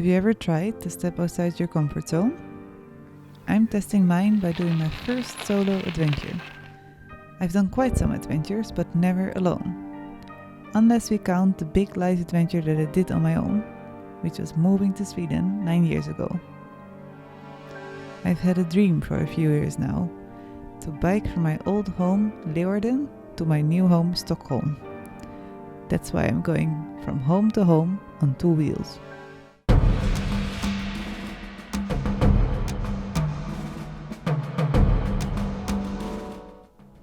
Have you ever tried to step outside your comfort zone? I'm testing mine by doing my first solo adventure. I've done quite some adventures, but never alone. Unless we count the big life adventure that I did on my own, which was moving to Sweden 9 years ago. I've had a dream for a few years now, to bike from my old home, Leeuwarden, to my new home, Stockholm. That's why I'm going from home to home on 2 wheels.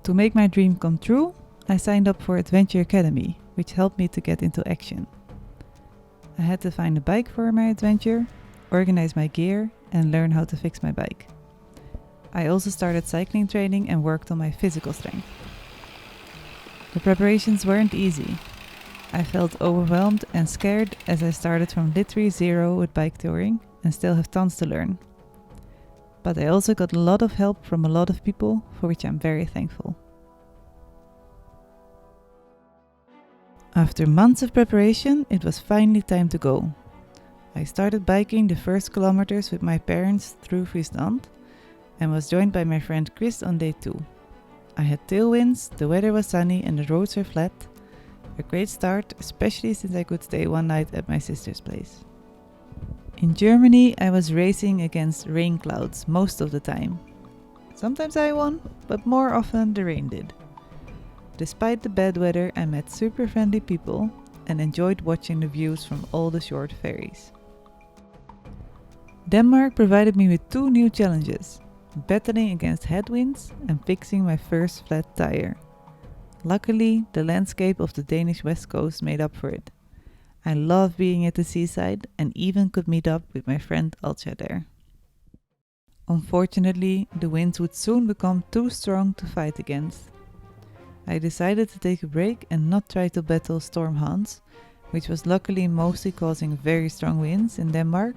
To make my dream come true, I signed up for Adventure Academy, which helped me to get into action. I had to find a bike for my adventure, organize my gear, and learn how to fix my bike. I also started cycling training and worked on my physical strength. The preparations weren't easy. I felt overwhelmed and scared as I started from literally zero with bike touring and still have tons to learn. But I also got a lot of help from a lot of people, for which I'm very thankful. After months of preparation, it was finally time to go. I started biking the first kilometers with my parents through Friesland and was joined by my friend Chris on day 2. I had tailwinds, the weather was sunny and the roads were flat. A great start, especially since I could stay one night at my sister's place. In Germany, I was racing against rain clouds most of the time. Sometimes I won, but more often the rain did. Despite the bad weather, I met super friendly people and enjoyed watching the views from all the short ferries. Denmark provided me with 2 new challenges, battling against headwinds and fixing my first flat tire. Luckily, the landscape of the Danish west coast made up for it. I love being at the seaside and even could meet up with my friend Alcha there. Unfortunately, the winds would soon become too strong to fight against. I decided to take a break and not try to battle storm Hans, which was luckily mostly causing very strong winds in Denmark,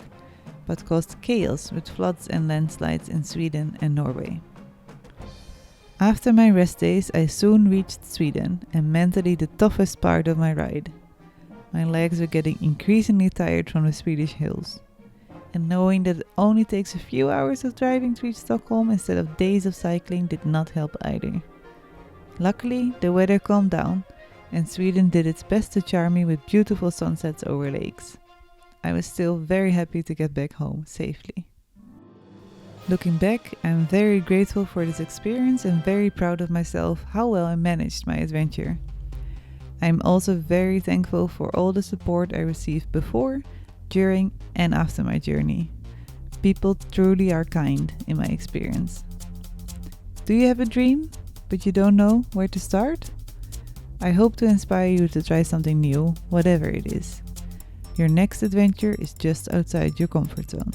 but caused chaos with floods and landslides in Sweden and Norway. After my rest days, I soon reached Sweden and mentally the toughest part of my ride. My legs were getting increasingly tired from the Swedish hills. And knowing that it only takes a few hours of driving to reach Stockholm instead of days of cycling did not help either. Luckily, the weather calmed down and Sweden did its best to charm me with beautiful sunsets over lakes. I was still very happy to get back home safely. Looking back, I'm very grateful for this experience and very proud of myself how well I managed my adventure. I'm also very thankful for all the support I received before, during and after my journey. People truly are kind in my experience. Do you have a dream, but you don't know where to start? I hope to inspire you to try something new, whatever it is. Your next adventure is just outside your comfort zone.